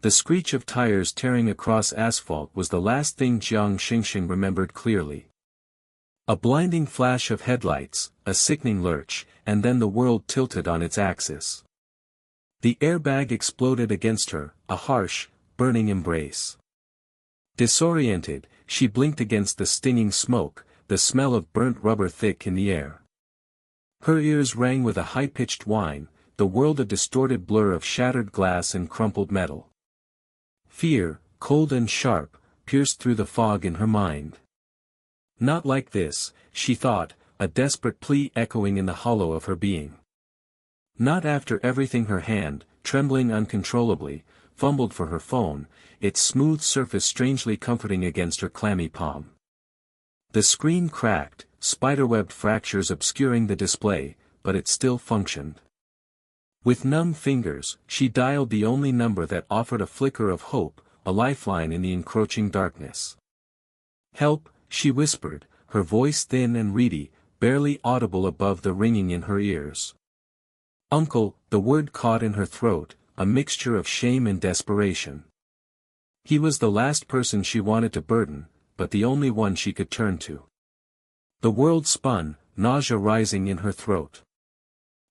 The screech of tires tearing across asphalt was the last thing Jiang Xingxing remembered clearly. A blinding flash of headlights, a sickening lurch, and then the world tilted on its axis. The airbag exploded against her, a harsh, burning embrace. Disoriented, she blinked against the stinging smoke, the smell of burnt rubber thick in the air. Her ears rang with a high-pitched whine, the world a distorted blur of shattered glass and crumpled metal. Fear, cold and sharp, pierced through the fog in her mind. Not like this, she thought, a desperate plea echoing in the hollow of her being. Not after everything. Her hand, trembling uncontrollably, fumbled for her phone, its smooth surface strangely comforting against her clammy palm. The screen cracked, spiderwebbed fractures obscuring the display, but it still functioned. With numb fingers, she dialed the only number that offered a flicker of hope, a lifeline in the encroaching darkness. "Help," she whispered, her voice thin and reedy, barely audible above the ringing in her ears. "Uncle," the word caught in her throat, a mixture of shame and desperation. He was the last person she wanted to burden, but the only one she could turn to. The world spun, nausea rising in her throat.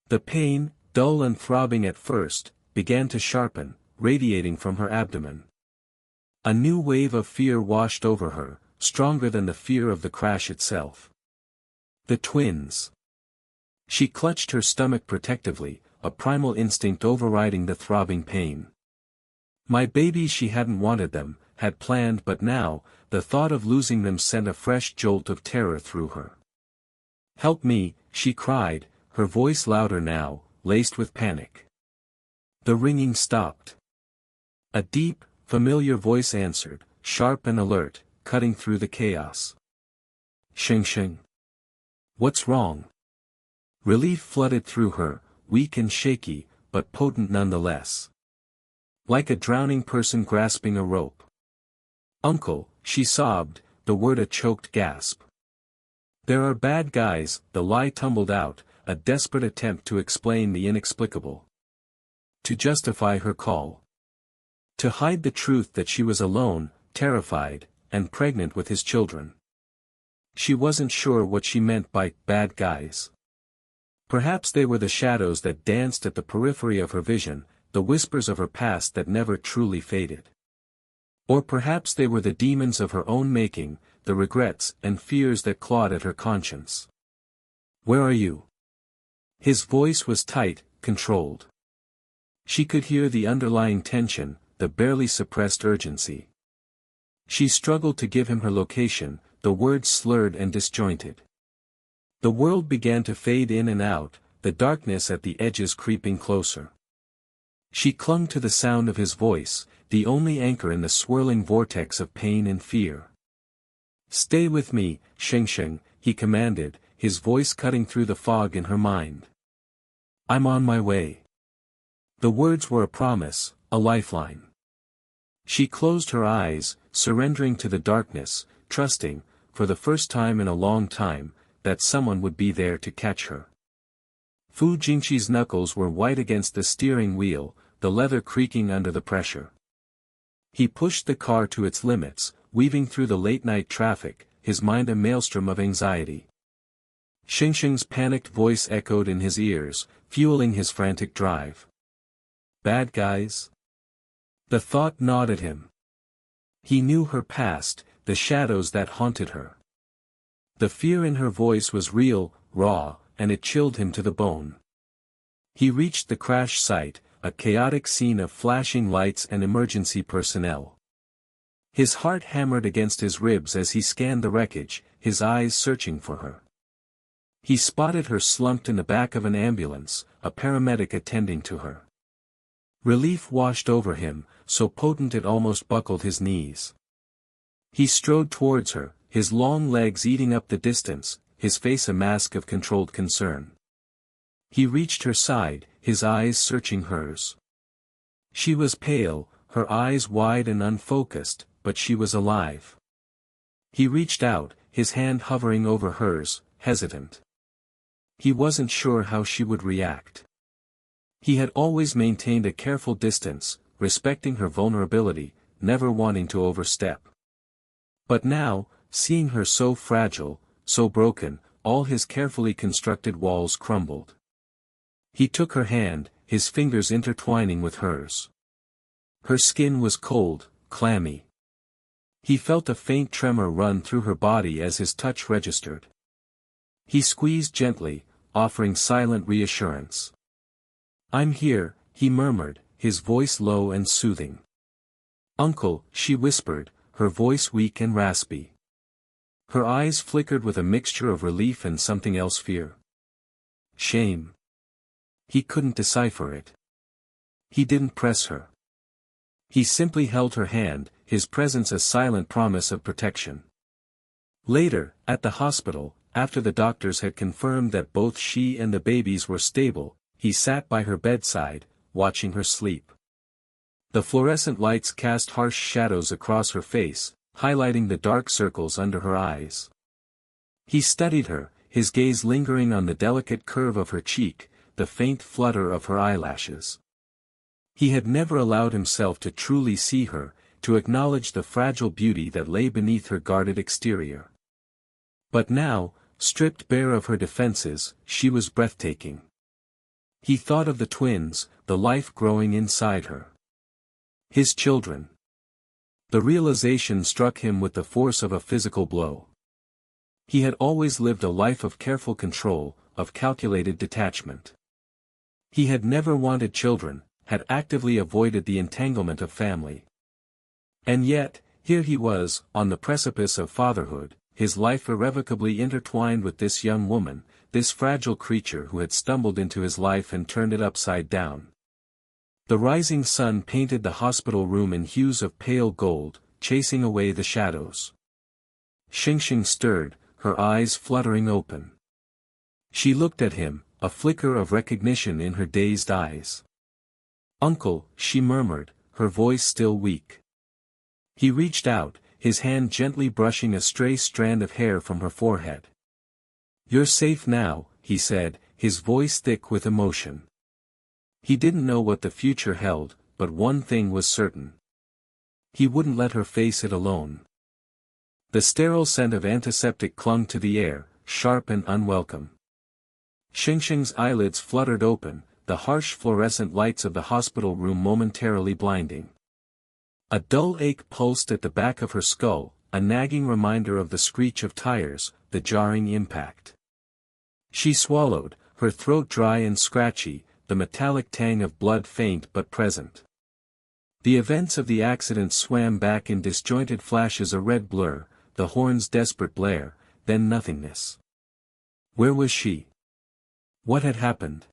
The pain, dull and throbbing at first, began to sharpen, radiating from her abdomen. A new wave of fear washed over her, stronger than the fear of the crash itself. The twins. She clutched her stomach protectively, a primal instinct overriding the throbbing pain. My babies, she hadn't wanted them, had planned, but now, the thought of losing them sent a fresh jolt of terror through her. "Help me," she cried, her voice louder now, laced with panic. The ringing stopped. A deep, familiar voice answered, sharp and alert, cutting through the chaos. "Xingxing. What's wrong?" Relief flooded through her, weak and shaky, but potent nonetheless. Like a drowning person grasping a rope. "Uncle," she sobbed, the word a choked gasp. "There are bad guys," the lie tumbled out, a desperate attempt to explain the inexplicable. To justify her call. To hide the truth that she was alone, terrified, and pregnant with his children. She wasn't sure what she meant by bad guys. Perhaps they were the shadows that danced at the periphery of her vision, the whispers of her past that never truly faded. Or perhaps they were the demons of her own making, the regrets and fears that clawed at her conscience. "Where are you?" His voice was tight, controlled. She could hear the underlying tension, the barely suppressed urgency. She struggled to give him her location, the words slurred and disjointed. The world began to fade in and out, the darkness at the edges creeping closer. She clung to the sound of his voice, the only anchor in the swirling vortex of pain and fear. "Stay with me, Xingxing," he commanded, his voice cutting through the fog in her mind. "I'm on my way." The words were a promise, a lifeline. She closed her eyes, surrendering to the darkness, trusting, for the first time in a long time, that someone would be there to catch her. Fu Jingqi's knuckles were white against the steering wheel, the leather creaking under the pressure. He pushed the car to its limits, weaving through the late-night traffic, his mind a maelstrom of anxiety. Xingxing's panicked voice echoed in his ears, fueling his frantic drive. Bad guys? The thought gnawed at him. He knew her past, the shadows that haunted her. The fear in her voice was real, raw, and it chilled him to the bone. He reached the crash site, a chaotic scene of flashing lights and emergency personnel. His heart hammered against his ribs as he scanned the wreckage, his eyes searching for her. He spotted her slumped in the back of an ambulance, a paramedic attending to her. Relief washed over him, so potent it almost buckled his knees. He strode towards her, his long legs eating up the distance, his face a mask of controlled concern. He reached her side, his eyes searching hers. She was pale, her eyes wide and unfocused, but she was alive. He reached out, his hand hovering over hers, hesitant. He wasn't sure how she would react. He had always maintained a careful distance, respecting her vulnerability, never wanting to overstep. But now, seeing her so fragile, so broken, all his carefully constructed walls crumbled. He took her hand, his fingers intertwining with hers. Her skin was cold, clammy. He felt a faint tremor run through her body as his touch registered. He squeezed gently, offering silent reassurance. "I'm here," he murmured, his voice low and soothing. "Uncle," she whispered, her voice weak and raspy. Her eyes flickered with a mixture of relief and something else, fear. Shame. He couldn't decipher it. He didn't press her. He simply held her hand, his presence a silent promise of protection. Later, at the hospital, after the doctors had confirmed that both she and the babies were stable, he sat by her bedside, watching her sleep. The fluorescent lights cast harsh shadows across her face, highlighting the dark circles under her eyes. He studied her, his gaze lingering on the delicate curve of her cheek, the faint flutter of her eyelashes. He had never allowed himself to truly see her, to acknowledge the fragile beauty that lay beneath her guarded exterior. But now, stripped bare of her defenses, she was breathtaking. He thought of the twins, the life growing inside her. His children. The realization struck him with the force of a physical blow. He had always lived a life of careful control, of calculated detachment. He had never wanted children, had actively avoided the entanglement of family. And yet, here he was, on the precipice of fatherhood, his life irrevocably intertwined with this young woman, this fragile creature who had stumbled into his life and turned it upside down. The rising sun painted the hospital room in hues of pale gold, chasing away the shadows. Xingxing stirred, her eyes fluttering open. She looked at him, a flicker of recognition in her dazed eyes. "Uncle," she murmured, her voice still weak. He reached out, his hand gently brushing a stray strand of hair from her forehead. "You're safe now," he said, his voice thick with emotion. He didn't know what the future held, but one thing was certain. He wouldn't let her face it alone. The sterile scent of antiseptic clung to the air, sharp and unwelcome. Xingxing's eyelids fluttered open, the harsh fluorescent lights of the hospital room momentarily blinding. A dull ache pulsed at the back of her skull, a nagging reminder of the screech of tires, the jarring impact. She swallowed, her throat dry and scratchy, the metallic tang of blood faint but present. The events of the accident swam back in disjointed flashes, a red blur, the horn's desperate blare, then nothingness. Where was she? What had happened?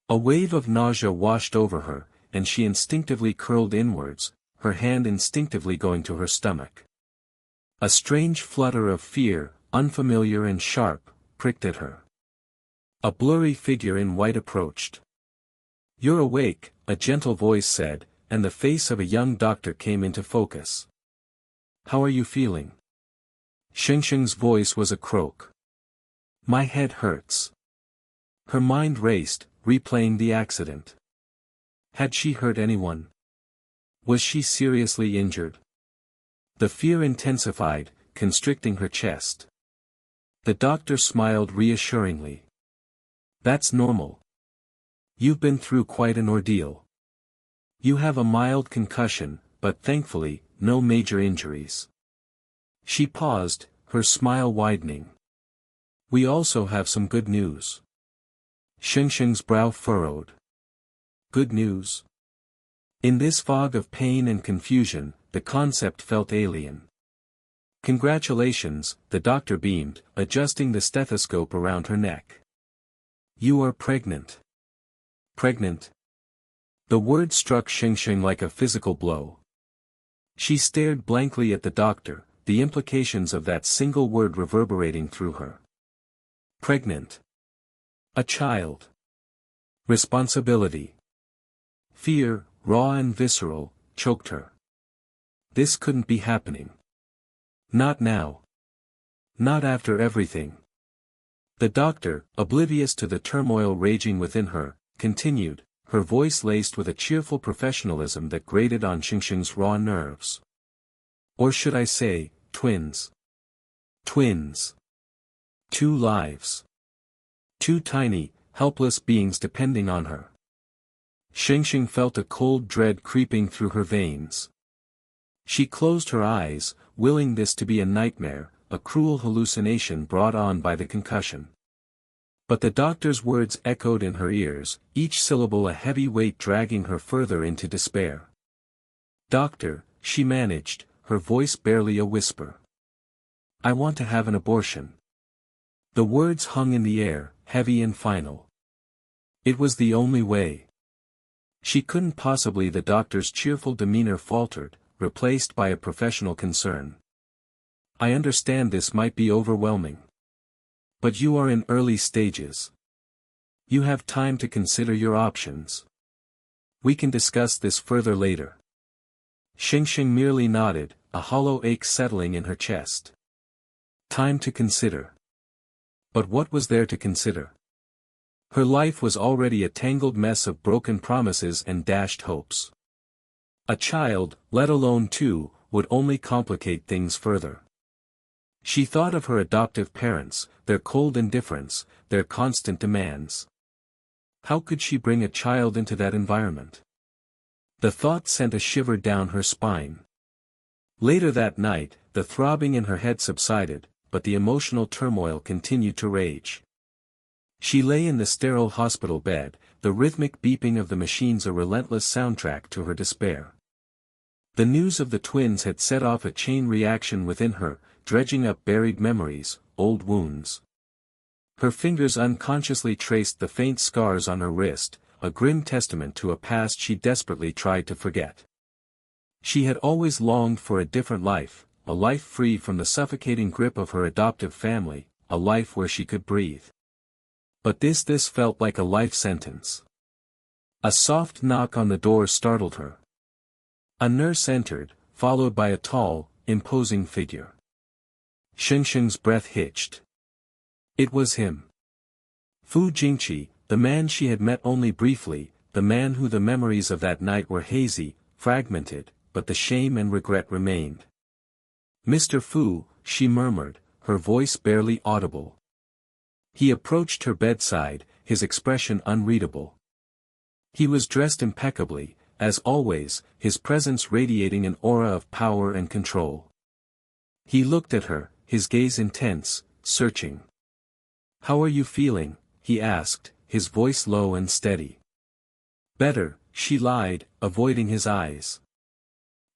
A wave of nausea washed over her, and she instinctively curled inwards, her hand instinctively going to her stomach. A strange flutter of fear, unfamiliar and sharp, pricked at her. A blurry figure in white approached. "You're awake," a gentle voice said, and the face of a young doctor came into focus. "How are you feeling?" Xingxing's voice was a croak. "My head hurts." Her mind raced, replaying the accident. Had she hurt anyone? Was she seriously injured? The fear intensified, constricting her chest. The doctor smiled reassuringly. "That's normal. You've been through quite an ordeal. You have a mild concussion, but thankfully, no major injuries." She paused, her smile widening. "We also have some good news." Xingxing's brow furrowed. Good news? In this fog of pain and confusion, the concept felt alien. "Congratulations," the doctor beamed, adjusting the stethoscope around her neck. "You are pregnant." Pregnant? The word struck Xingxing like a physical blow. She stared blankly at the doctor, the implications of that single word reverberating through her. Pregnant. A child. Responsibility. Fear, raw and visceral, choked her. This couldn't be happening. Not now. Not after everything. The doctor, oblivious to the turmoil raging within her, continued, her voice laced with a cheerful professionalism that grated on Xingxing's raw nerves. Or should I say, twins? Twins. 2 lives. 2 tiny, helpless beings depending on her. Xingxing felt a cold dread creeping through her veins. She closed her eyes, willing this to be a nightmare, a cruel hallucination brought on by the concussion. But the doctor's words echoed in her ears, each syllable a heavy weight dragging her further into despair. "Doctor," she managed, her voice barely a whisper. "I want to have an abortion." The words hung in the air, heavy and final. It was the only way. She couldn't possibly. The doctor's cheerful demeanor faltered, replaced by a professional concern. "I understand this might be overwhelming. But you are in early stages. You have time to consider your options. We can discuss this further later." Xingxing merely nodded, a hollow ache settling in her chest. Time to consider. But what was there to consider? Her life was already a tangled mess of broken promises and dashed hopes. A child, let alone 2, would only complicate things further. She thought of her adoptive parents, their cold indifference, their constant demands. How could she bring a child into that environment? The thought sent a shiver down her spine. Later that night, the throbbing in her head subsided, but the emotional turmoil continued to rage. She lay in the sterile hospital bed, the rhythmic beeping of the machines a relentless soundtrack to her despair. The news of the twins had set off a chain reaction within her, dredging up buried memories, old wounds. Her fingers unconsciously traced the faint scars on her wrist, a grim testament to a past she desperately tried to forget. She had always longed for a different life, a life free from the suffocating grip of her adoptive family, a life where she could breathe. But this felt like a life sentence. A soft knock on the door startled her. A nurse entered, followed by a tall, imposing figure. Xingxing's breath hitched. It was him. Fu Jingqi, the man she had met only briefly, the man who the memories of that night were hazy, fragmented, but the shame and regret remained. "Mr. Fu," she murmured, her voice barely audible. He approached her bedside, his expression unreadable. He was dressed impeccably, as always, his presence radiating an aura of power and control. He looked at her, his gaze intense, searching. "How are you feeling?" he asked, his voice low and steady. "Better," she lied, avoiding his eyes.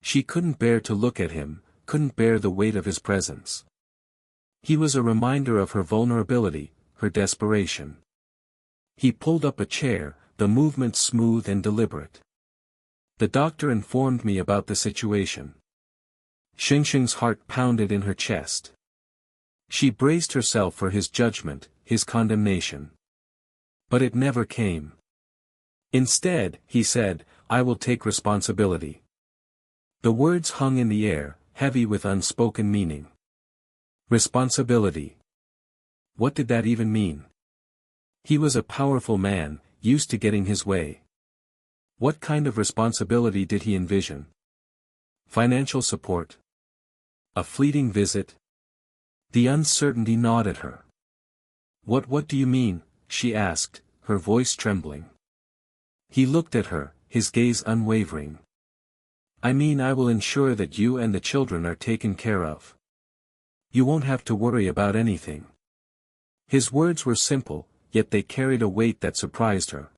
She couldn't bear to look at him, couldn't bear the weight of his presence. He was a reminder of her vulnerability, her desperation. He pulled up a chair, the movement smooth and deliberate. "The doctor informed me about the situation." Xingxing's heart pounded in her chest. She braced herself for his judgment, his condemnation. But it never came. Instead, he said, "I will take responsibility." The words hung in the air, heavy with unspoken meaning. Responsibility. What did that even mean? He was a powerful man, used to getting his way. What kind of responsibility did he envision? Financial support? A fleeting visit? The uncertainty gnawed at her. What do you mean?" she asked, her voice trembling. He looked at her, his gaze unwavering. "I mean I will ensure that you and the children are taken care of. You won't have to worry about anything." His words were simple, yet they carried a weight that surprised her.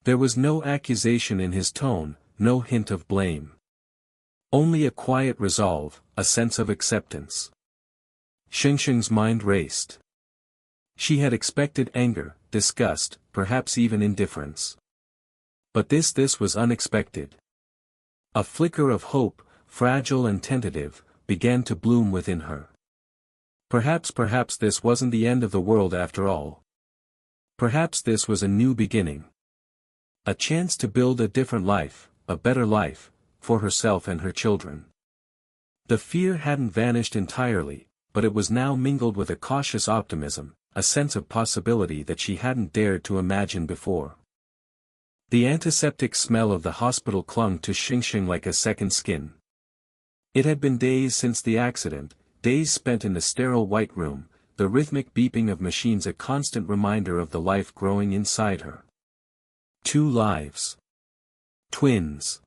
There was no accusation in his tone, no hint of blame. Only a quiet resolve, a sense of acceptance. Xingxing's mind raced. She had expected anger, disgust, perhaps even indifference. But this was unexpected. A flicker of hope, fragile and tentative, began to bloom within her. Perhaps this wasn't the end of the world after all. Perhaps this was a new beginning. A chance to build a different life, a better life, for herself and her children. The fear hadn't vanished entirely, but it was now mingled with a cautious optimism, a sense of possibility that she hadn't dared to imagine before. The antiseptic smell of the hospital clung to Xingxing like a second skin. It had been days since the accident, days spent in the sterile white room, the rhythmic beeping of machines a constant reminder of the life growing inside her. 2 lives. Twins.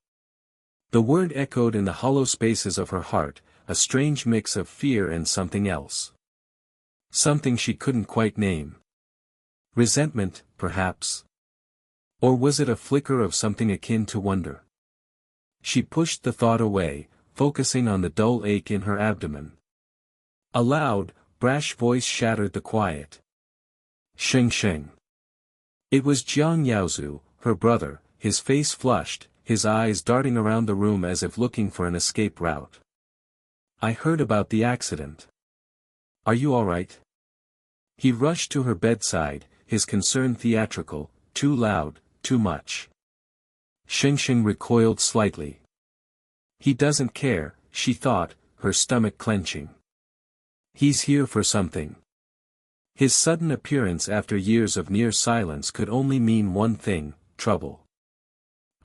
The word echoed in the hollow spaces of her heart, a strange mix of fear and something else. Something she couldn't quite name. Resentment, perhaps. Or was it a flicker of something akin to wonder? She pushed the thought away, focusing on the dull ache in her abdomen. A loud, brash voice shattered the quiet. Xingxing. It was Jiang Yaozu, her brother, his face flushed, his eyes darting around the room as if looking for an escape route. I heard about the accident. Are you all right? He rushed to her bedside, his concern theatrical, too loud, too much. Xingxing recoiled slightly. He doesn't care, she thought, her stomach clenching. He's here for something. His sudden appearance after years of near silence could only mean one thing, trouble.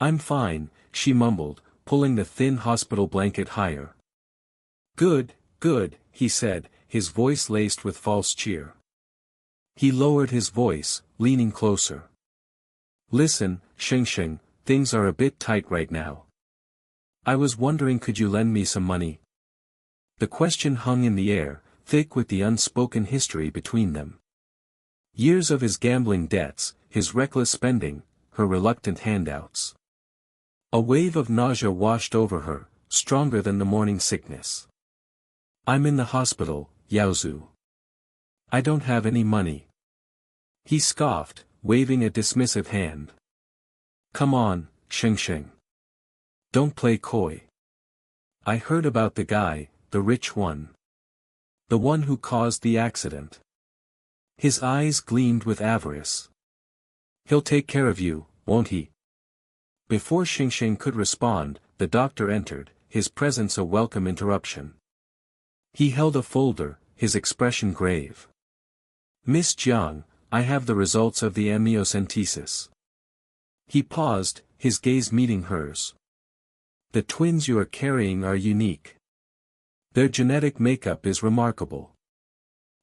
I'm fine, she mumbled, pulling the thin hospital blanket higher. Good, good, he said, his voice laced with false cheer. He lowered his voice, leaning closer. Listen, Xingxing, things are a bit tight right now. I was wondering, could you lend me some money? The question hung in the air, thick with the unspoken history between them. Years of his gambling debts, his reckless spending, her reluctant handouts. A wave of nausea washed over her, stronger than the morning sickness. I'm in the hospital, Yaozu. I don't have any money. He scoffed, waving a dismissive hand. Come on, Xingxing. Don't play coy. I heard about the guy, the rich one. The one who caused the accident. His eyes gleamed with avarice. He'll take care of you, won't he? Before Xingxing could respond, the doctor entered, his presence a welcome interruption. He held a folder, his expression grave. Miss Jiang, I have the results of the amniocentesis. He paused, his gaze meeting hers. The twins you are carrying are unique. Their genetic makeup is remarkable.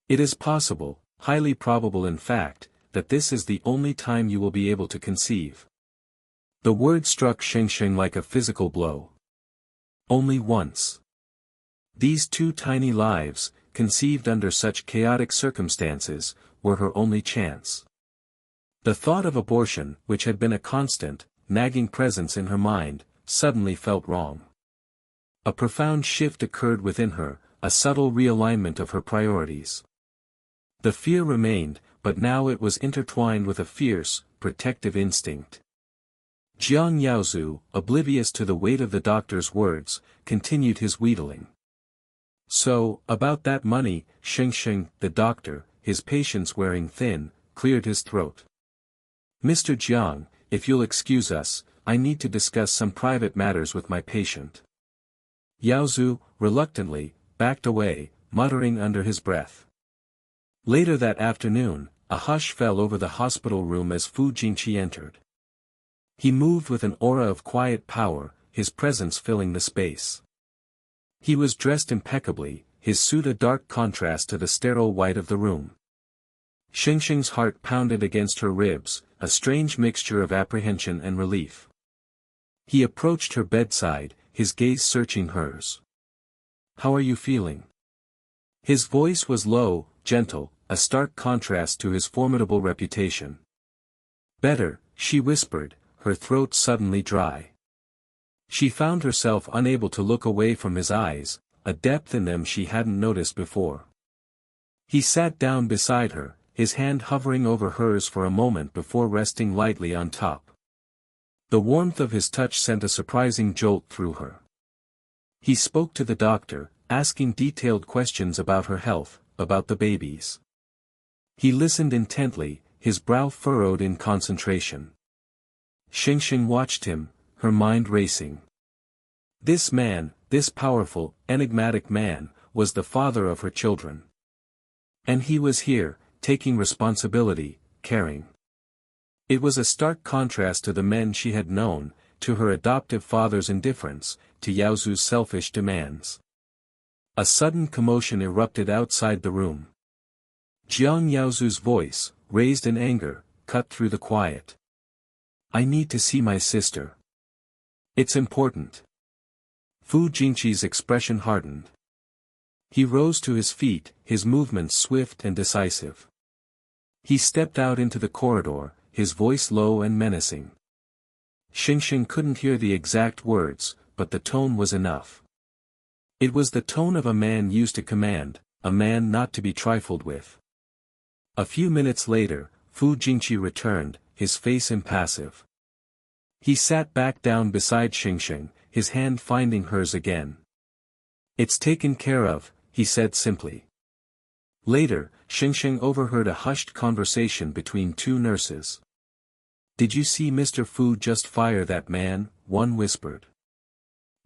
It is possible, highly probable in fact, that this is the only time you will be able to conceive. The word struck Xingxing like a physical blow. Only once. These 2 tiny lives, conceived under such chaotic circumstances, were her only chance. The thought of abortion, which had been a constant, nagging presence in her mind, suddenly felt wrong. A profound shift occurred within her, a subtle realignment of her priorities. The fear remained, but now it was intertwined with a fierce, protective instinct. Jiang Yaozu, oblivious to the weight of the doctor's words, continued his wheedling. So, about that money, Xingxing, the doctor, his patience wearing thin, cleared his throat. Mr. Jiang, if you'll excuse us, I need to discuss some private matters with my patient. Yaozu, reluctantly, backed away, muttering under his breath. Later that afternoon, a hush fell over the hospital room as Fu Jingqi entered. He moved with an aura of quiet power, his presence filling the space. He was dressed impeccably, his suit a dark contrast to the sterile white of the room. Xingxing's heart pounded against her ribs, a strange mixture of apprehension and relief. He approached her bedside, his gaze searching hers. How are you feeling? His voice was low, gentle, a stark contrast to his formidable reputation. Better, she whispered, her throat suddenly dry. She found herself unable to look away from his eyes, a depth in them she hadn't noticed before. He sat down beside her, his hand hovering over hers for a moment before resting lightly on top. The warmth of his touch sent a surprising jolt through her. He spoke to the doctor, asking detailed questions about her health, about the babies. He listened intently, his brow furrowed in concentration. Xingxing watched him, her mind racing. This man, this powerful, enigmatic man, was the father of her children. And he was here, taking responsibility, caring. It was a stark contrast to the men she had known, to her adoptive father's indifference, to Yaozu's selfish demands. A sudden commotion erupted outside the room. Jiang Yaozu's voice, raised in anger, cut through the quiet. "I need to see my sister. It's important." Fu Jingqi's expression hardened. He rose to his feet, his movements swift and decisive. He stepped out into the corridor, his voice low and menacing. Xingxing couldn't hear the exact words, but the tone was enough. It was the tone of a man used to command, a man not to be trifled with. A few minutes later, Fu Jingqi returned, his face impassive. He sat back down beside Xingxing, his hand finding hers again. "It's taken care of," he said simply. Later, Xingxing overheard a hushed conversation between two nurses. "Did you see Mr. Fu just fire that man?" one whispered.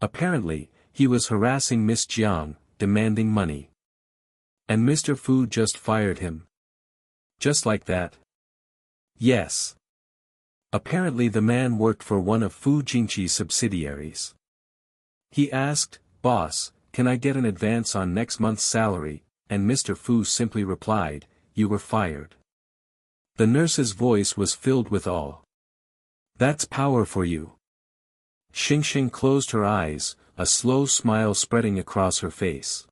"Apparently, he was harassing Miss Jiang, demanding money. And Mr. Fu just fired him. Just like that?" "Yes. Apparently the man worked for one of Fu Jingqi's subsidiaries. He asked, 'Boss, can I get an advance on next month's salary?' and Mr. Fu simply replied, 'You were fired.'" The nurse's voice was filled with awe. "That's power for you." Xingxing closed her eyes, a slow smile spreading across her face.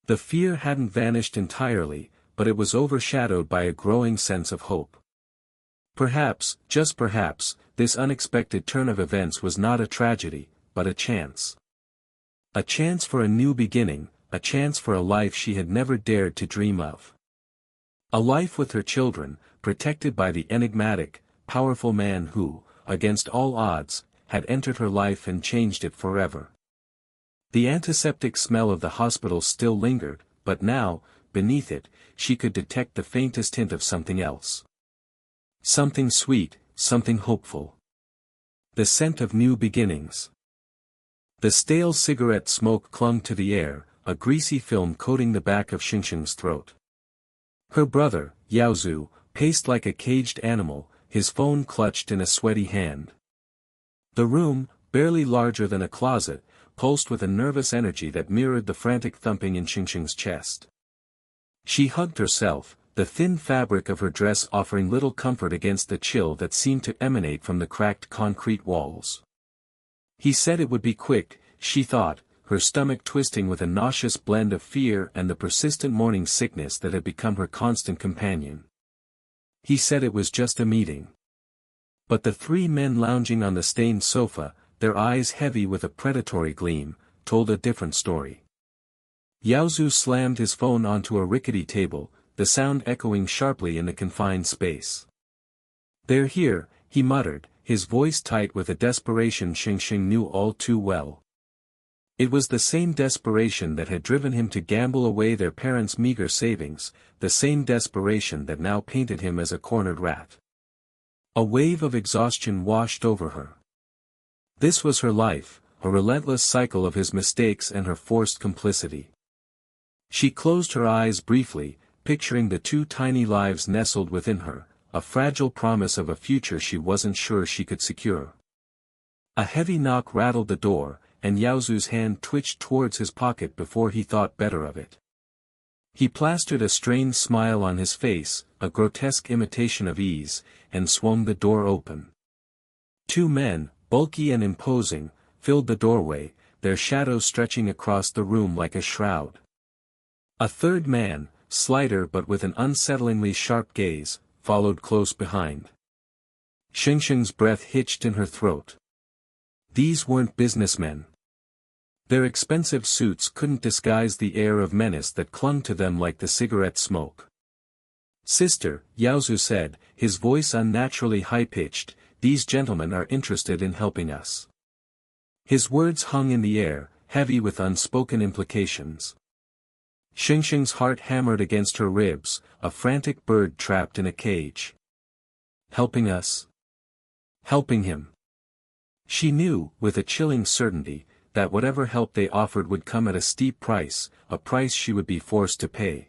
The fear hadn't vanished entirely, but it was overshadowed by a growing sense of hope. Perhaps, just perhaps, this unexpected turn of events was not a tragedy, but a chance. A chance for a new beginning, a chance for a life she had never dared to dream of. A life with her children, protected by the enigmatic, powerful man who, against all odds, had entered her life and changed it forever. The antiseptic smell of the hospital still lingered, but now, beneath it, she could detect the faintest hint of something else. Something sweet, something hopeful. The scent of new beginnings. The stale cigarette smoke clung to the air, a greasy film coating the back of Xingxing's throat. Her brother, Yaozu, paced like a caged animal, his phone clutched in a sweaty hand. The room, barely larger than a closet, pulsed with a nervous energy that mirrored the frantic thumping in Xingxing's chest. She hugged herself, the thin fabric of her dress offering little comfort against the chill that seemed to emanate from the cracked concrete walls. He said it would be quick, she thought, her stomach twisting with a nauseous blend of fear and the persistent morning sickness that had become her constant companion. He said it was just a meeting. But the three men lounging on the stained sofa, their eyes heavy with a predatory gleam, told a different story. Yaozu slammed his phone onto a rickety table, the sound echoing sharply in the confined space. "They're here," he muttered, his voice tight with a desperation Xingxing knew all too well. It was the same desperation that had driven him to gamble away their parents' meager savings, the same desperation that now painted him as a cornered rat. A wave of exhaustion washed over her. This was her life, a relentless cycle of his mistakes and her forced complicity. She closed her eyes briefly, picturing the two tiny lives nestled within her, a fragile promise of a future she wasn't sure she could secure. A heavy knock rattled the door, and Yaozu's hand twitched towards his pocket before he thought better of it. He plastered a strained smile on his face, a grotesque imitation of ease, and swung the door open. Two men, bulky and imposing, filled the doorway, their shadows stretching across the room like a shroud. A third man, slighter but with an unsettlingly sharp gaze, followed close behind. Xingxing's breath hitched in her throat. These weren't businessmen. Their expensive suits couldn't disguise the air of menace that clung to them like the cigarette smoke. "Sister," Yaozu said, his voice unnaturally high-pitched, "these gentlemen are interested in helping us." His words hung in the air, heavy with unspoken implications. Xingxing's heart hammered against her ribs, a frantic bird trapped in a cage. Helping us? Helping him. She knew, with a chilling certainty, that whatever help they offered would come at a steep price, a price she would be forced to pay.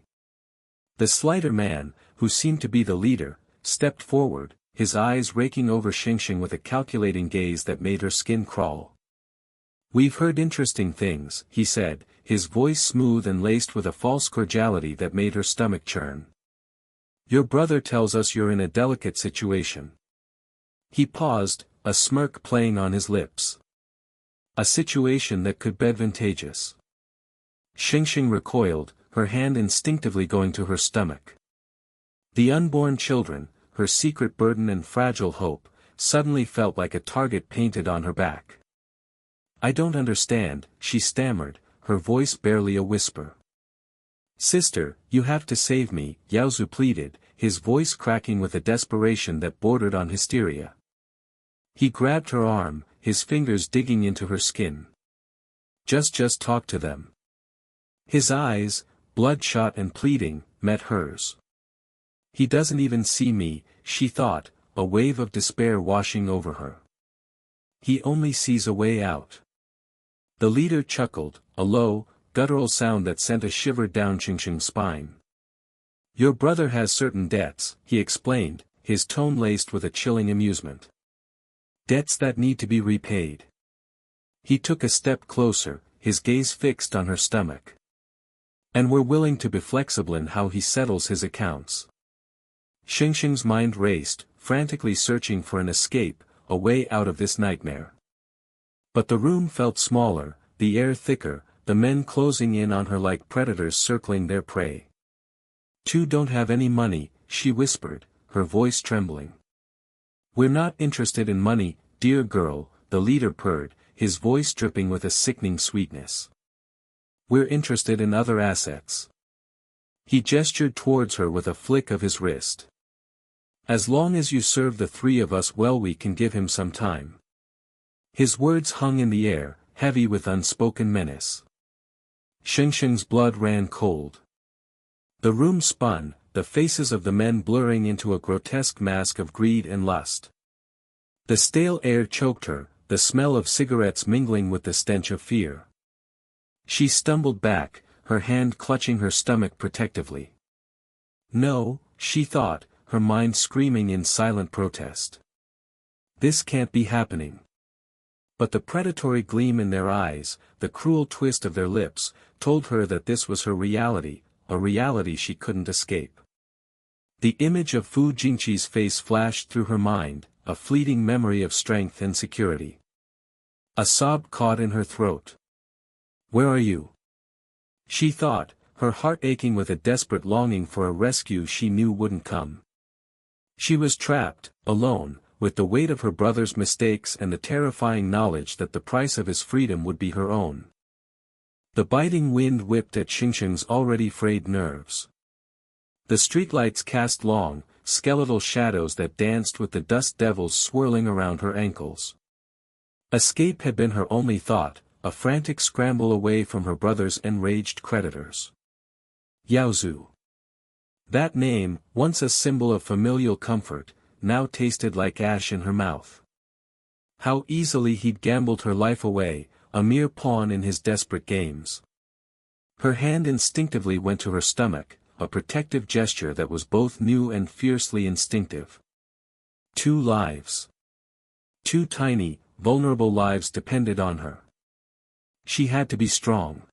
The slighter man, who seemed to be the leader, stepped forward, his eyes raking over Xingxing with a calculating gaze that made her skin crawl. "We've heard interesting things," he said, his voice smooth and laced with a false cordiality that made her stomach churn. "Your brother tells us you're in a delicate situation." He paused, a smirk playing on his lips. "A situation that could be advantageous." Xingxing recoiled, her hand instinctively going to her stomach. The unborn children, her secret burden and fragile hope, suddenly felt like a target painted on her back. "I don't understand," she stammered, her voice barely a whisper. "Sister, you have to save me," Yaozu pleaded, his voice cracking with a desperation that bordered on hysteria. He grabbed her arm, his fingers digging into her skin. Just talk to them." His eyes, bloodshot and pleading, met hers. "He doesn't even see me," she thought, a wave of despair washing over her. "He only sees a way out." The leader chuckled, a low, guttural sound that sent a shiver down Xingxing's spine. "Your brother has certain debts," he explained, his tone laced with a chilling amusement. "Debts that need to be repaid." He took a step closer, his gaze fixed on her stomach. "And we're willing to be flexible in how he settles his accounts." Xingxing's mind raced, frantically searching for an escape, a way out of this nightmare. But the room felt smaller, the air thicker, the men closing in on her like predators circling their prey. "Two don't have any money," she whispered, her voice trembling. "We're not interested in money, dear girl," the leader purred, his voice dripping with a sickening sweetness. "We're interested in other assets." He gestured towards her with a flick of his wrist. "As long as you serve the three of us well, we can give him some time." His words hung in the air, heavy with unspoken menace. Xingxing's blood ran cold. The room spun, the faces of the men blurring into a grotesque mask of greed and lust. The stale air choked her, the smell of cigarettes mingling with the stench of fear. She stumbled back, her hand clutching her stomach protectively. "No," she thought, her mind screaming in silent protest. "This can't be happening." But the predatory gleam in their eyes, the cruel twist of their lips, told her that this was her reality, a reality she couldn't escape. The image of Fu Jingqi's face flashed through her mind, a fleeting memory of strength and security. A sob caught in her throat. "Where are you?" she thought, her heart aching with a desperate longing for a rescue she knew wouldn't come. She was trapped, alone, with the weight of her brother's mistakes and the terrifying knowledge that the price of his freedom would be her own. The biting wind whipped at Xingxing's already frayed nerves. The streetlights cast long, skeletal shadows that danced with the dust devils swirling around her ankles. Escape had been her only thought, a frantic scramble away from her brother's enraged creditors. Yaozu. That name, once a symbol of familial comfort, now tasted like ash in her mouth. How easily he'd gambled her life away, a mere pawn in his desperate games. Her hand instinctively went to her stomach, a protective gesture that was both new and fiercely instinctive. 2 lives. 2 tiny, vulnerable lives depended on her. She had to be strong.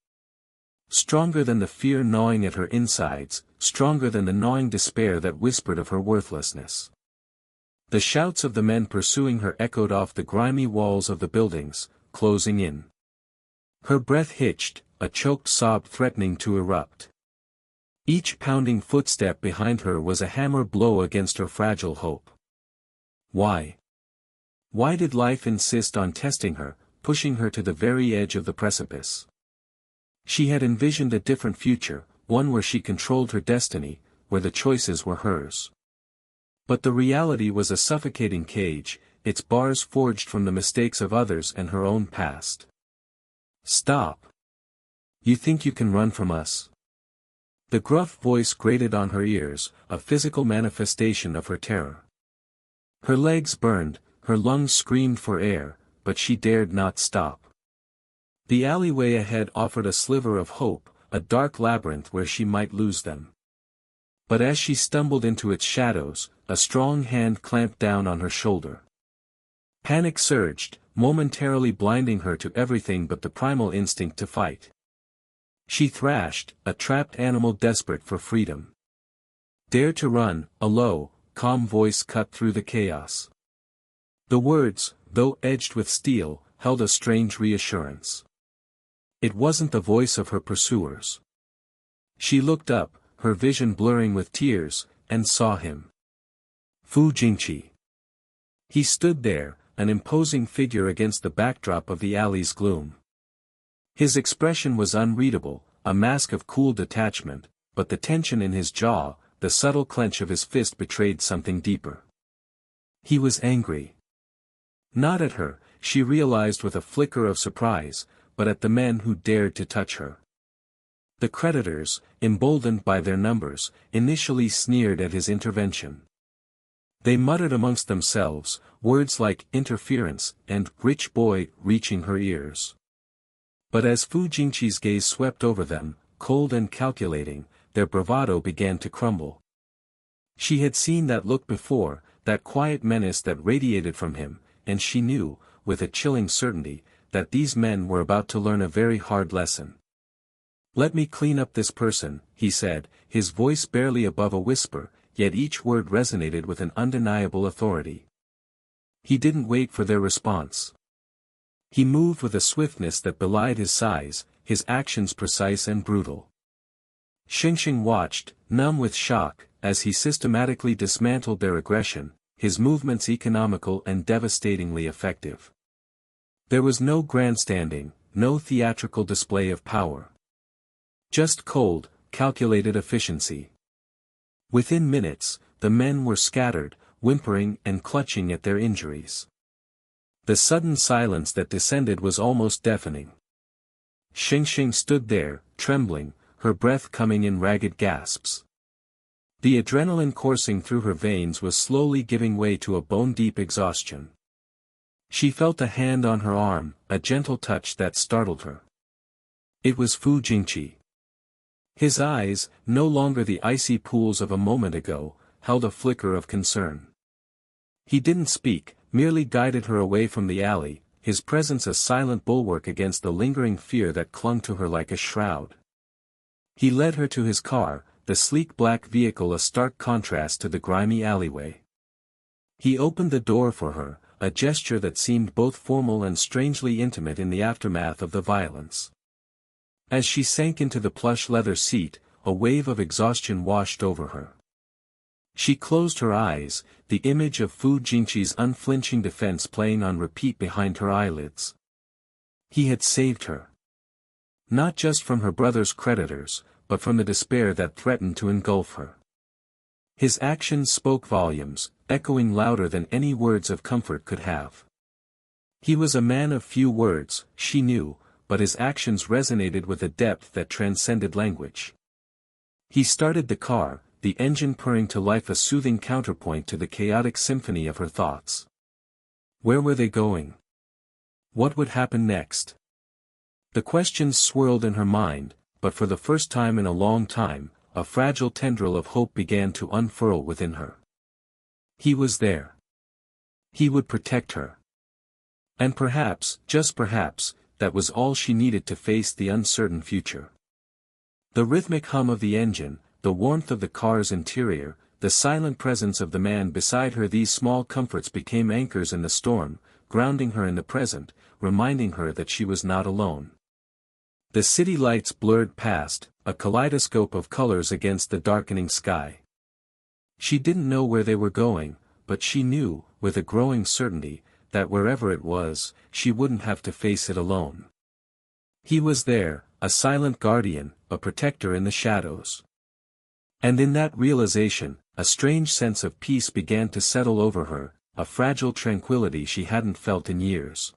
Stronger than the fear gnawing at her insides, stronger than the gnawing despair that whispered of her worthlessness. The shouts of the men pursuing her echoed off the grimy walls of the buildings, closing in. Her breath hitched, a choked sob threatening to erupt. Each pounding footstep behind her was a hammer blow against her fragile hope. Why? Why did life insist on testing her, pushing her to the very edge of the precipice? She had envisioned a different future, one where she controlled her destiny, where the choices were hers. But the reality was a suffocating cage, its bars forged from the mistakes of others and her own past. Stop. You think you can run from us? The gruff voice grated on her ears, a physical manifestation of her terror. Her legs burned, her lungs screamed for air, but she dared not stop. The alleyway ahead offered a sliver of hope, a dark labyrinth where she might lose them. But as she stumbled into its shadows, a strong hand clamped down on her shoulder. Panic surged, momentarily blinding her to everything but the primal instinct to fight. She thrashed, a trapped animal desperate for freedom. "Dare to run," a low, calm voice cut through the chaos. The words, though edged with steel, held a strange reassurance. It wasn't the voice of her pursuers. She looked up, her vision blurring with tears, and saw him. Fu Jingqi. He stood there, an imposing figure against the backdrop of the alley's gloom. His expression was unreadable, a mask of cool detachment, but the tension in his jaw, the subtle clench of his fist betrayed something deeper. He was angry. Not at her, she realized with a flicker of surprise, but at the men who dared to touch her. The creditors, emboldened by their numbers, initially sneered at his intervention. They muttered amongst themselves, words like interference and rich boy reaching her ears. But as Fu Jingqi's gaze swept over them, cold and calculating, their bravado began to crumble. She had seen that look before, that quiet menace that radiated from him, and she knew, with a chilling certainty, that these men were about to learn a very hard lesson. "Let me clean up this person," he said, his voice barely above a whisper, yet each word resonated with an undeniable authority. He didn't wait for their response. He moved with a swiftness that belied his size, his actions precise and brutal. Xingxing watched, numb with shock, as he systematically dismantled their aggression, his movements economical and devastatingly effective. There was no grandstanding, no theatrical display of power. Just cold, calculated efficiency. Within minutes, the men were scattered, whimpering and clutching at their injuries. The sudden silence that descended was almost deafening. Xingxing stood there, trembling, her breath coming in ragged gasps. The adrenaline coursing through her veins was slowly giving way to a bone-deep exhaustion. She felt a hand on her arm, a gentle touch that startled her. It was Fu Jingqi. His eyes, no longer the icy pools of a moment ago, held a flicker of concern. He didn't speak, merely guided her away from the alley, his presence a silent bulwark against the lingering fear that clung to her like a shroud. He led her to his car, the sleek black vehicle a stark contrast to the grimy alleyway. He opened the door for her, a gesture that seemed both formal and strangely intimate in the aftermath of the violence. As she sank into the plush leather seat, a wave of exhaustion washed over her. She closed her eyes, the image of Fu Jingqi's unflinching defense playing on repeat behind her eyelids. He had saved her. Not just from her brother's creditors, but from the despair that threatened to engulf her. His actions spoke volumes, echoing louder than any words of comfort could have. He was a man of few words, she knew, but his actions resonated with a depth that transcended language. He started the car, the engine purring to life, a soothing counterpoint to the chaotic symphony of her thoughts. Where were they going? What would happen next? The questions swirled in her mind, but for the first time in a long time, a fragile tendril of hope began to unfurl within her. He was there. He would protect her. And perhaps, just perhaps, that was all she needed to face the uncertain future. The rhythmic hum of the engine, the warmth of the car's interior, the silent presence of the man beside her, these small comforts became anchors in the storm, grounding her in the present, reminding her that she was not alone. The city lights blurred past, a kaleidoscope of colors against the darkening sky. She didn't know where they were going, but she knew, with a growing certainty, that wherever it was, she wouldn't have to face it alone. He was there, a silent guardian, a protector in the shadows. And in that realization, a strange sense of peace began to settle over her, a fragile tranquility she hadn't felt in years.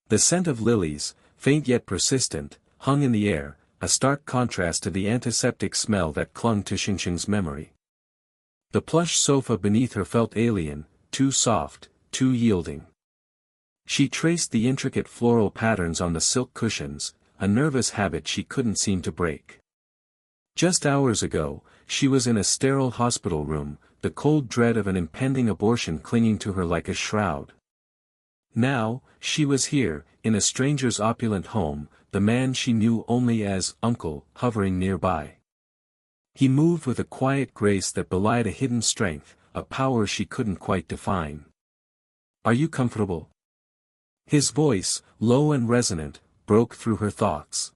The scent of lilies, faint yet persistent, hung in the air, a stark contrast to the antiseptic smell that clung to Xingxing's memory. The plush sofa beneath her felt alien, too soft, too yielding. She traced the intricate floral patterns on the silk cushions, a nervous habit she couldn't seem to break. Just hours ago, she was in a sterile hospital room, the cold dread of an impending abortion clinging to her like a shroud. Now, she was here, in a stranger's opulent home, the man she knew only as uncle, hovering nearby. He moved with a quiet grace that belied a hidden strength, a power she couldn't quite define. "Are you comfortable?" His voice, low and resonant, broke through her thoughts.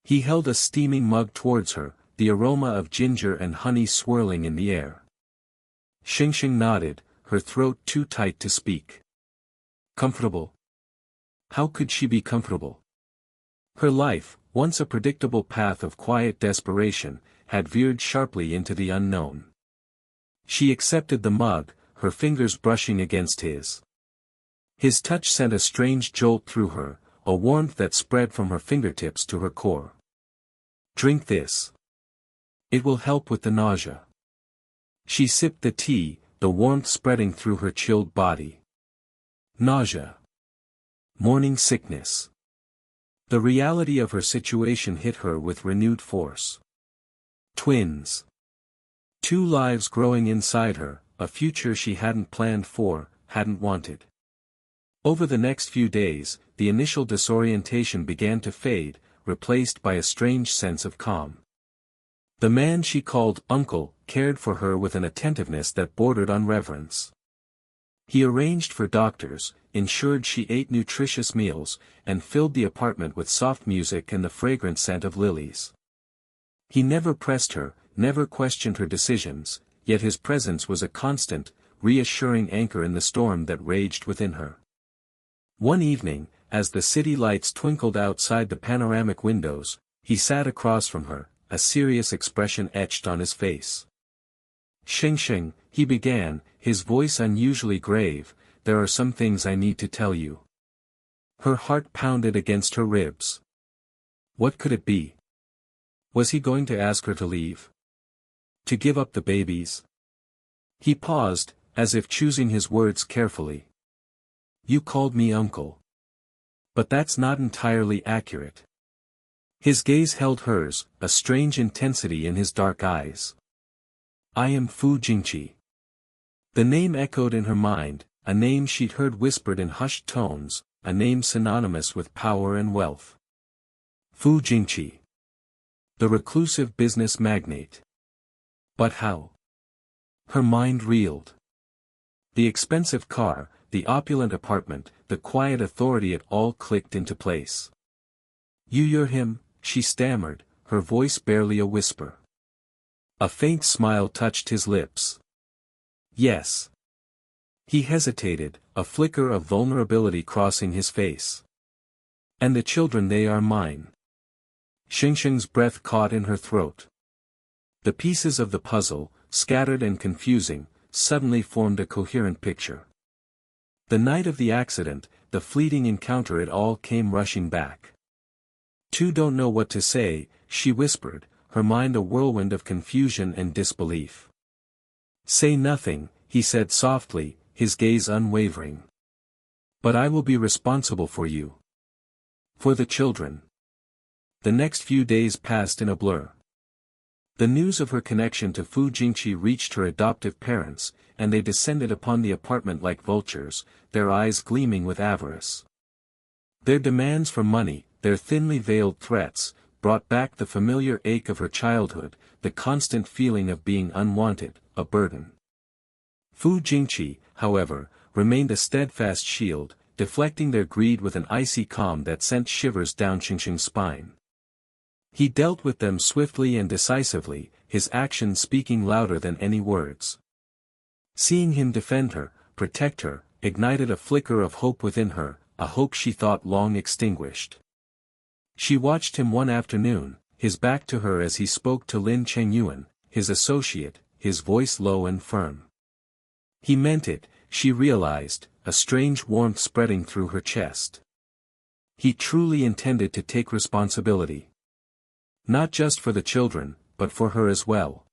He held a steaming mug towards her, the aroma of ginger and honey swirling in the air. Xingxing nodded, her throat too tight to speak. Comfortable? How could she be comfortable? Her life, once a predictable path of quiet desperation, had veered sharply into the unknown. She accepted the mug, her fingers brushing against his. His touch sent a strange jolt through her, a warmth that spread from her fingertips to her core. "Drink this. It will help with the nausea." She sipped the tea, the warmth spreading through her chilled body. Nausea. Morning sickness. The reality of her situation hit her with renewed force. Twins. Two lives growing inside her, a future she hadn't planned for, hadn't wanted. Over the next few days, the initial disorientation began to fade, replaced by a strange sense of calm. The man she called uncle cared for her with an attentiveness that bordered on reverence. He arranged for doctors, ensured she ate nutritious meals, and filled the apartment with soft music and the fragrant scent of lilies. He never pressed her, never questioned her decisions, yet his presence was a constant, reassuring anchor in the storm that raged within her. One evening, as the city lights twinkled outside the panoramic windows, he sat across from her, a serious expression etched on his face. "Xingxing," he began, his voice unusually grave, "there are some things I need to tell you." Her heart pounded against her ribs. What could it be? Was he going to ask her to leave? To give up the babies? He paused, as if choosing his words carefully. "You called me uncle. But that's not entirely accurate." His gaze held hers, a strange intensity in his dark eyes. "I am Fu Jingqi." The name echoed in her mind, a name she'd heard whispered in hushed tones, a name synonymous with power and wealth. Fu Jingqi. The reclusive business magnate. But how? Her mind reeled. The expensive car, the opulent apartment, the quiet authority, it all clicked into place. You're him," she stammered, her voice barely a whisper. A faint smile touched his lips. "Yes." He hesitated, a flicker of vulnerability crossing his face. "And the children, they are mine." Xingxing's breath caught in her throat. The pieces of the puzzle, scattered and confusing, suddenly formed a coherent picture. The night of the accident, the fleeting encounter, it all came rushing back. "Two don't know what to say," she whispered, her mind a whirlwind of confusion and disbelief. "Say nothing," he said softly, his gaze unwavering. "But I will be responsible for you. For the children." The next few days passed in a blur. The news of her connection to Fu Jingqi reached her adoptive parents, and they descended upon the apartment like vultures, their eyes gleaming with avarice. Their demands for money, their thinly veiled threats, brought back the familiar ache of her childhood, the constant feeling of being unwanted, a burden. Fu Jingqi, however, remained a steadfast shield, deflecting their greed with an icy calm that sent shivers down Xingxing's spine. He dealt with them swiftly and decisively, his actions speaking louder than any words. Seeing him defend her, protect her, ignited a flicker of hope within her, a hope she thought long extinguished. She watched him one afternoon, his back to her as he spoke to Lin Chengyuan, his associate, his voice low and firm. He meant it, she realized, a strange warmth spreading through her chest. He truly intended to take responsibility. Not just for the children, but for her as well.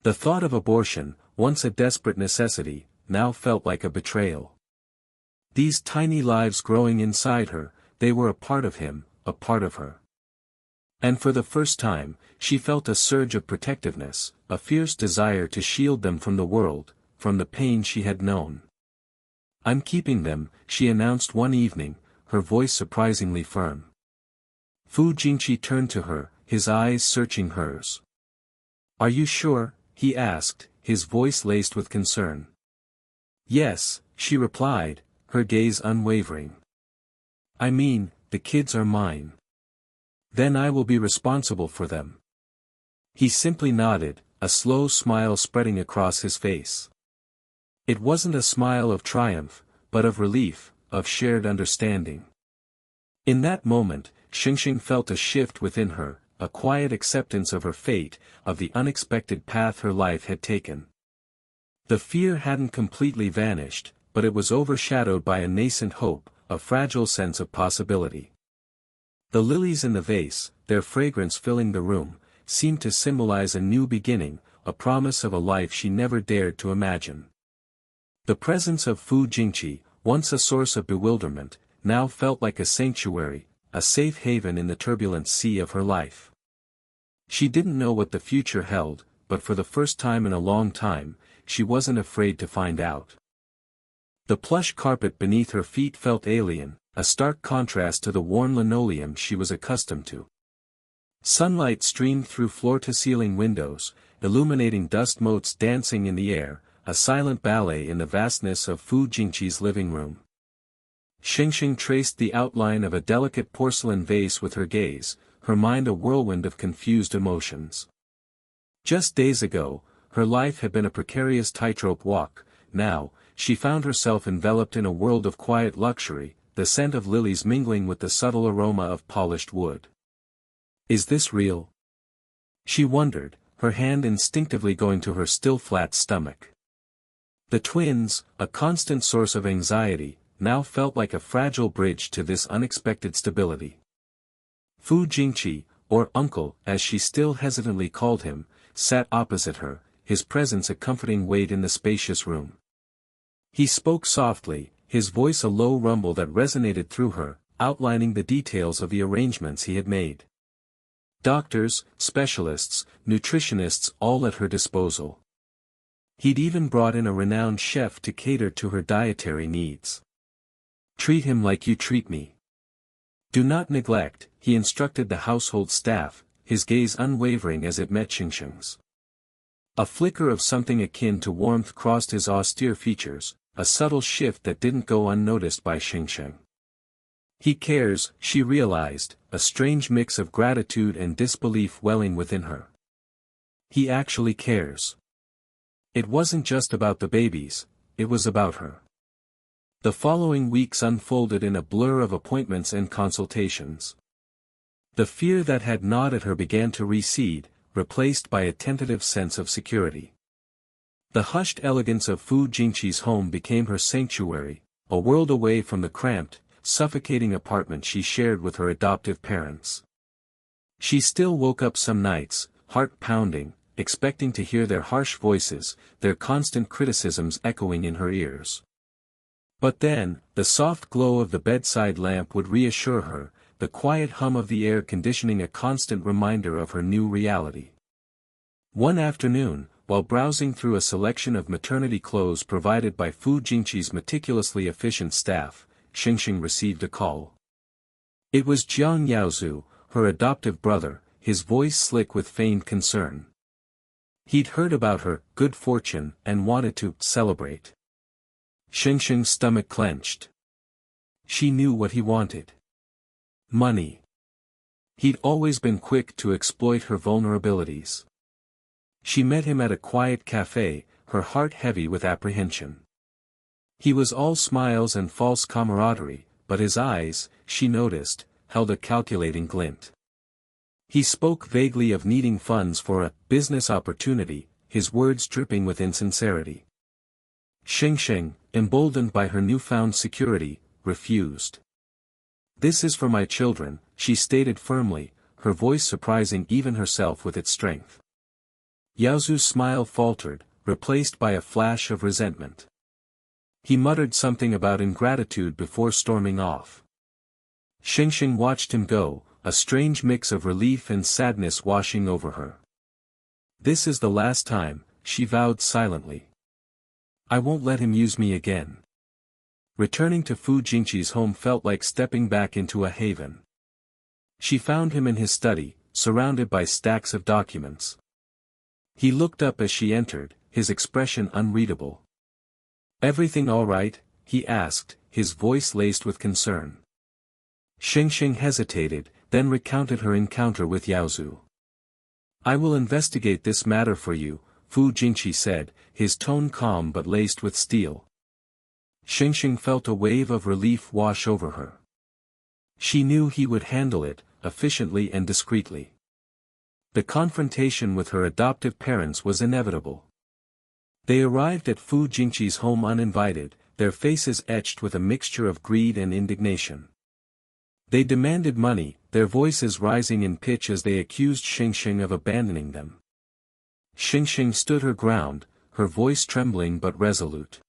The thought of abortion, once a desperate necessity, now felt like a betrayal. These tiny lives growing inside her, they were a part of him, a part of her. And for the first time, she felt a surge of protectiveness, a fierce desire to shield them from the world, from the pain she had known. "I'm keeping them," she announced one evening, her voice surprisingly firm. Fu Jingqi turned to her, his eyes searching hers. "Are you sure?" he asked, his voice laced with concern. "Yes," she replied, her gaze unwavering. "I mean, the kids are mine. Then I will be responsible for them." He simply nodded, a slow smile spreading across his face. It wasn't a smile of triumph, but of relief, of shared understanding. In that moment, Xingxing felt a shift within her, a quiet acceptance of her fate, of the unexpected path her life had taken. The fear hadn't completely vanished, but it was overshadowed by a nascent hope, a fragile sense of possibility. The lilies in the vase, their fragrance filling the room, seemed to symbolize a new beginning, a promise of a life she never dared to imagine. The presence of Fu Jingqi, once a source of bewilderment, now felt like a sanctuary, a safe haven in the turbulent sea of her life. She didn't know what the future held, but for the first time in a long time, she wasn't afraid to find out. The plush carpet beneath her feet felt alien, a stark contrast to the worn linoleum she was accustomed to. Sunlight streamed through floor-to-ceiling windows, illuminating dust motes dancing in the air, a silent ballet in the vastness of Fu Jingqi's living room. Xingxing traced the outline of a delicate porcelain vase with her gaze, her mind a whirlwind of confused emotions. Just days ago, her life had been a precarious tightrope walk. Now, she found herself enveloped in a world of quiet luxury, the scent of lilies mingling with the subtle aroma of polished wood. "Is this real?" she wondered, her hand instinctively going to her still flat stomach. The twins, a constant source of anxiety, now felt like a fragile bridge to this unexpected stability. Fu Jingqi, or uncle as she still hesitantly called him, sat opposite her, his presence a comforting weight in the spacious room. He spoke softly, his voice a low rumble that resonated through her, outlining the details of the arrangements he had made. Doctors, specialists, nutritionists all at her disposal. He'd even brought in a renowned chef to cater to her dietary needs. "Treat him like you treat me. Do not neglect," he instructed the household staff, his gaze unwavering as it met Xingxing's. A flicker of something akin to warmth crossed his austere features, a subtle shift that didn't go unnoticed by Xingxing. He cares, she realized, a strange mix of gratitude and disbelief welling within her. He actually cares. It wasn't just about the babies, it was about her. The following weeks unfolded in a blur of appointments and consultations. The fear that had gnawed at her began to recede, replaced by a tentative sense of security. The hushed elegance of Fu Jingqi's home became her sanctuary, a world away from the cramped, suffocating apartment she shared with her adoptive parents. She still woke up some nights, heart pounding, expecting to hear their harsh voices, their constant criticisms echoing in her ears. But then, the soft glow of the bedside lamp would reassure her, the quiet hum of the air conditioning a constant reminder of her new reality. One afternoon, while browsing through a selection of maternity clothes provided by Fu Jingqi's meticulously efficient staff, Xingxing received a call. It was Jiang Yaozu, her adoptive brother, his voice slick with feigned concern. He'd heard about her good fortune and wanted to celebrate. Xingxing's stomach clenched. She knew what he wanted. Money. He'd always been quick to exploit her vulnerabilities. She met him at a quiet cafe, her heart heavy with apprehension. He was all smiles and false camaraderie, but his eyes, she noticed, held a calculating glint. He spoke vaguely of needing funds for a business opportunity, his words dripping with insincerity. Xingxing, emboldened by her newfound security, refused. "This is for my children," she stated firmly, her voice surprising even herself with its strength. Yaozu's smile faltered, replaced by a flash of resentment. He muttered something about ingratitude before storming off. Xingxing watched him go, a strange mix of relief and sadness washing over her. This is the last time, she vowed silently. I won't let him use me again. Returning to Fu Jingqi's home felt like stepping back into a haven. She found him in his study, surrounded by stacks of documents. He looked up as she entered, his expression unreadable. Everything all right? He asked, his voice laced with concern. Xingxing hesitated, then recounted her encounter with Yaozu. I will investigate this matter for you, Fu Jingqi said, his tone calm but laced with steel. Xingxing felt a wave of relief wash over her. She knew he would handle it, efficiently and discreetly. The confrontation with her adoptive parents was inevitable. They arrived at Fu Jingqi's home uninvited, their faces etched with a mixture of greed and indignation. They demanded money, their voices rising in pitch as they accused Xingxing of abandoning them. Xingxing stood her ground, her voice trembling but resolute.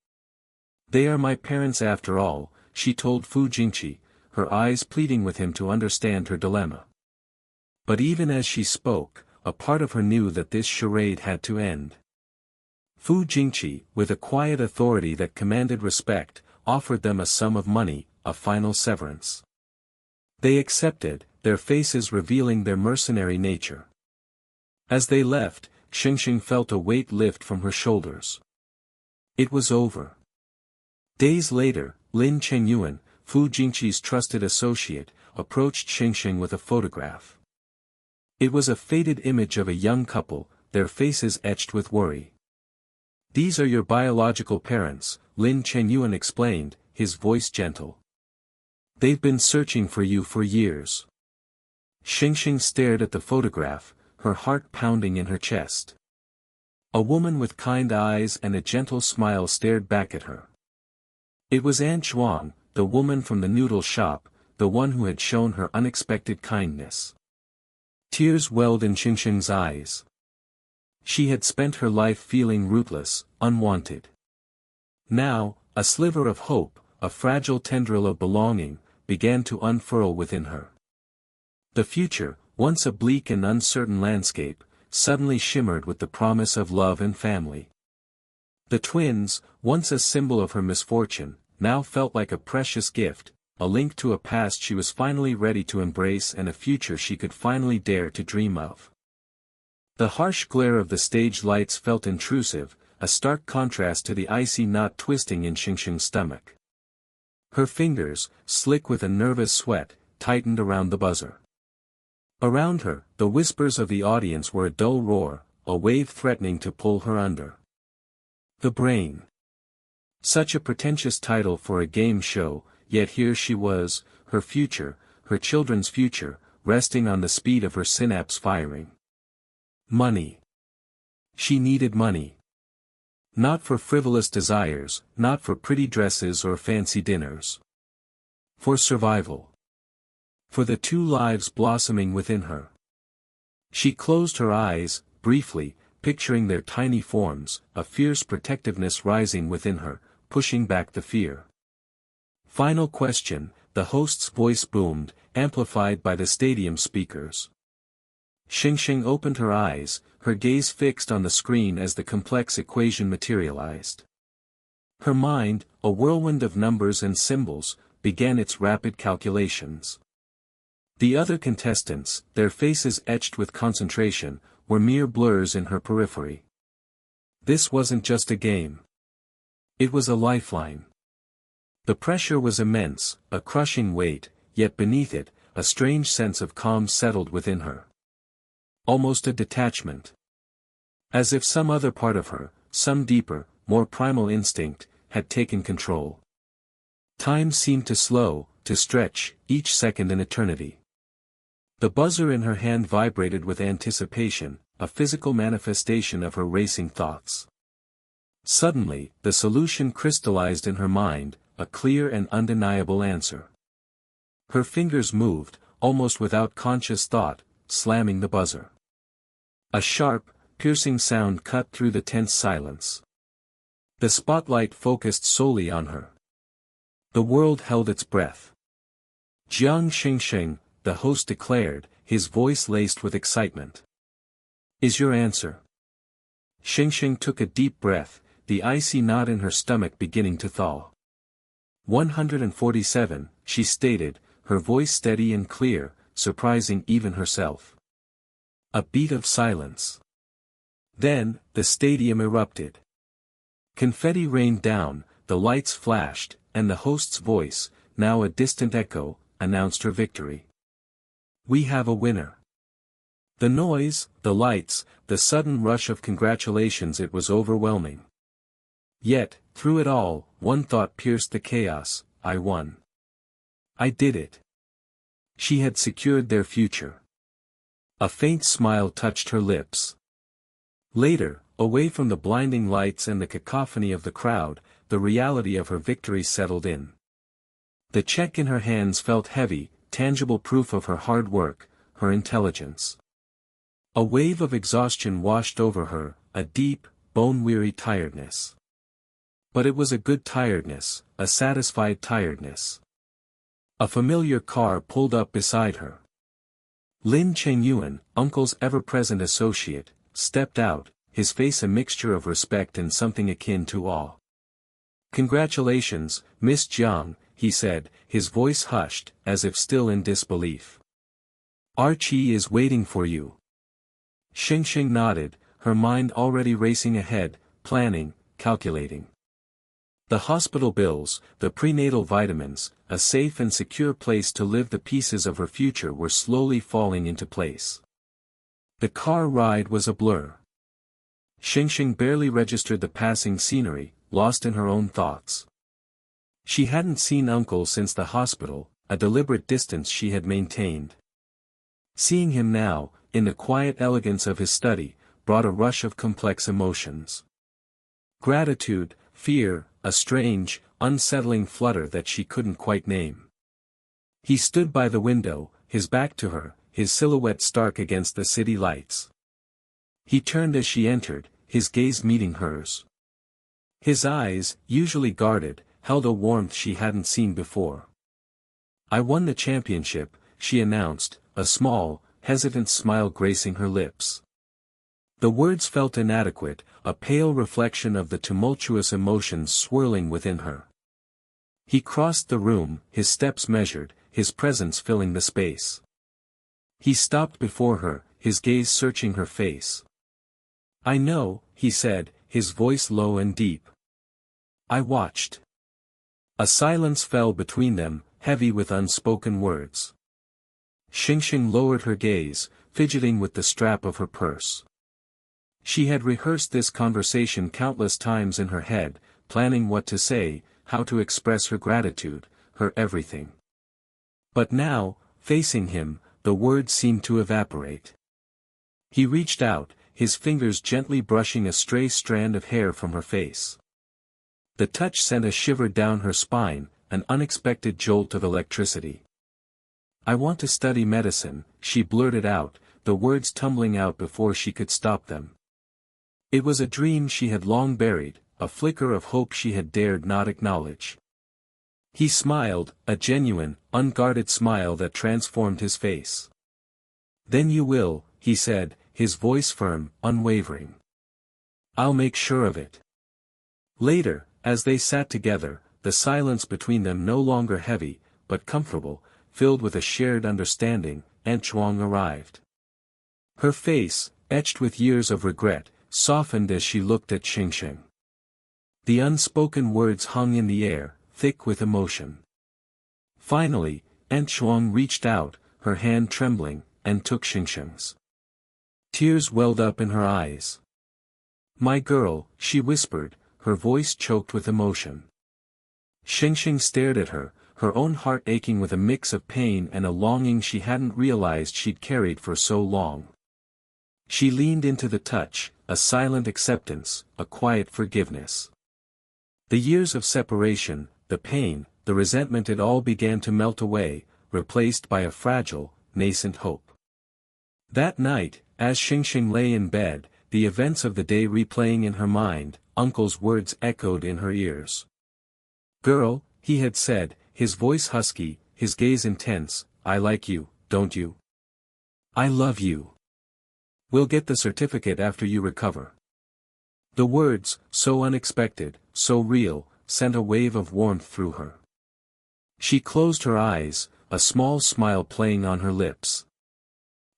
They are my parents after all, she told Fu Jingqi, her eyes pleading with him to understand her dilemma. But even as she spoke, a part of her knew that this charade had to end. Fu Jingqi, with a quiet authority that commanded respect, offered them a sum of money, a final severance. They accepted, their faces revealing their mercenary nature. As they left, Xingxing felt a weight lift from her shoulders. It was over. Days later, Lin Chengyuan, Fu Jingqi's trusted associate, approached Xingxing with a photograph. It was a faded image of a young couple, their faces etched with worry. These are your biological parents, Lin Chengyuan explained, his voice gentle. They've been searching for you for years. Xingxing stared at the photograph, her heart pounding in her chest. A woman with kind eyes and a gentle smile stared back at her. It was An Chuang, the woman from the noodle shop, the one who had shown her unexpected kindness. Tears welled in Xingxing's eyes. She had spent her life feeling rootless, unwanted. Now, a sliver of hope, a fragile tendril of belonging, began to unfurl within her. The future, once a bleak and uncertain landscape, suddenly shimmered with the promise of love and family. The twins, once a symbol of her misfortune, now felt like a precious gift, a link to a past she was finally ready to embrace and a future she could finally dare to dream of. The harsh glare of the stage lights felt intrusive, a stark contrast to the icy knot twisting in Xingxing's stomach. Her fingers, slick with a nervous sweat, tightened around the buzzer. Around her, the whispers of the audience were a dull roar, a wave threatening to pull her under. The brain. Such a pretentious title for a game show, yet here she was, her future, her children's future, resting on the speed of her synapse firing. Money. She needed money. Not for frivolous desires, not for pretty dresses or fancy dinners. For survival. For the two lives blossoming within her. She closed her eyes, briefly, picturing their tiny forms, a fierce protectiveness rising within her, pushing back the fear. Final question, the host's voice boomed, amplified by the stadium speakers. Xingxing opened her eyes, her gaze fixed on the screen as the complex equation materialized. Her mind, a whirlwind of numbers and symbols, began its rapid calculations. The other contestants, their faces etched with concentration, were mere blurs in her periphery. This wasn't just a game. It was a lifeline. The pressure was immense, a crushing weight, yet beneath it, a strange sense of calm settled within her. Almost a detachment. As if some other part of her, some deeper, more primal instinct, had taken control. Time seemed to slow, to stretch, each second an eternity. The buzzer in her hand vibrated with anticipation, a physical manifestation of her racing thoughts. Suddenly, the solution crystallized in her mind, a clear and undeniable answer. Her fingers moved, almost without conscious thought, slamming the buzzer. A sharp, piercing sound cut through the tense silence. The spotlight focused solely on her. The world held its breath. Jiang Xingxing, the host declared, his voice laced with excitement. Is your answer? Xingxing took a deep breath, the icy knot in her stomach beginning to thaw. 147, she stated, her voice steady and clear, surprising even herself. A beat of silence. Then, the stadium erupted. Confetti rained down, the lights flashed, and the host's voice, now a distant echo, announced her victory. We have a winner. The noise, the lights, the sudden rush of congratulations, it was overwhelming. Yet, through it all, one thought pierced the chaos: I won. I did it. She had secured their future. A faint smile touched her lips. Later, away from the blinding lights and the cacophony of the crowd, the reality of her victory settled in. The check in her hands felt heavy, tangible proof of her hard work, her intelligence. A wave of exhaustion washed over her, a deep, bone-weary tiredness. But it was a good tiredness, a satisfied tiredness. A familiar car pulled up beside her. Lin Chengyuan, uncle's ever-present associate, stepped out, his face a mixture of respect and something akin to awe. Congratulations, Miss Jiang, he said, his voice hushed, as if still in disbelief. Archie is waiting for you. Xingxing nodded, her mind already racing ahead, planning, calculating. The hospital bills, the prenatal vitamins, a safe and secure place to live, the pieces of her future were slowly falling into place. The car ride was a blur. Xingxing barely registered the passing scenery, lost in her own thoughts. She hadn't seen uncle since the hospital, a deliberate distance she had maintained. Seeing him now, in the quiet elegance of his study, brought a rush of complex emotions. Gratitude, fear, a strange, unsettling flutter that she couldn't quite name. He stood by the window, his back to her, his silhouette stark against the city lights. He turned as she entered, his gaze meeting hers. His eyes, usually guarded, held a warmth she hadn't seen before. I won the championship, she announced, a small, hesitant smile gracing her lips. The words felt inadequate, a pale reflection of the tumultuous emotions swirling within her. He crossed the room, his steps measured, his presence filling the space. He stopped before her, his gaze searching her face. I know, he said, his voice low and deep. I watched. A silence fell between them, heavy with unspoken words. Xingxing lowered her gaze, fidgeting with the strap of her purse. She had rehearsed this conversation countless times in her head, planning what to say, how to express her gratitude, her everything. But now, facing him, the words seemed to evaporate. He reached out, his fingers gently brushing a stray strand of hair from her face. The touch sent a shiver down her spine, an unexpected jolt of electricity. I want to study medicine, she blurted out, the words tumbling out before she could stop them. It was a dream she had long buried, a flicker of hope she had dared not acknowledge. He smiled, a genuine, unguarded smile that transformed his face. Then you will, he said, his voice firm, unwavering. I'll make sure of it. Later, as they sat together, the silence between them no longer heavy, but comfortable, filled with a shared understanding, Aunt Chuang arrived. Her face, etched with years of regret, softened as she looked at Xingxing. The unspoken words hung in the air, thick with emotion. Finally, Aunt Chuang reached out, her hand trembling, and took Xingxing's. Tears welled up in her eyes. My girl, she whispered, her voice choked with emotion. Xingxing stared at her, her own heart aching with a mix of pain and a longing she hadn't realized she'd carried for so long. She leaned into the touch, a silent acceptance, a quiet forgiveness. The years of separation, the pain, the resentment, it all began to melt away, replaced by a fragile, nascent hope. That night, as Xingxing lay in bed, the events of the day replaying in her mind, Uncle's words echoed in her ears. Girl, he had said, his voice husky, his gaze intense, I like you, don't you? I love you. We'll get the certificate after you recover." The words, so unexpected, so real, sent a wave of warmth through her. She closed her eyes, a small smile playing on her lips.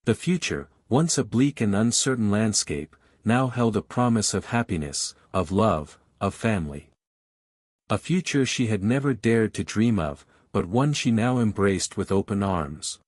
The future, once a bleak and uncertain landscape, now held a promise of happiness, of love, of family. A future she had never dared to dream of, but one she now embraced with open arms.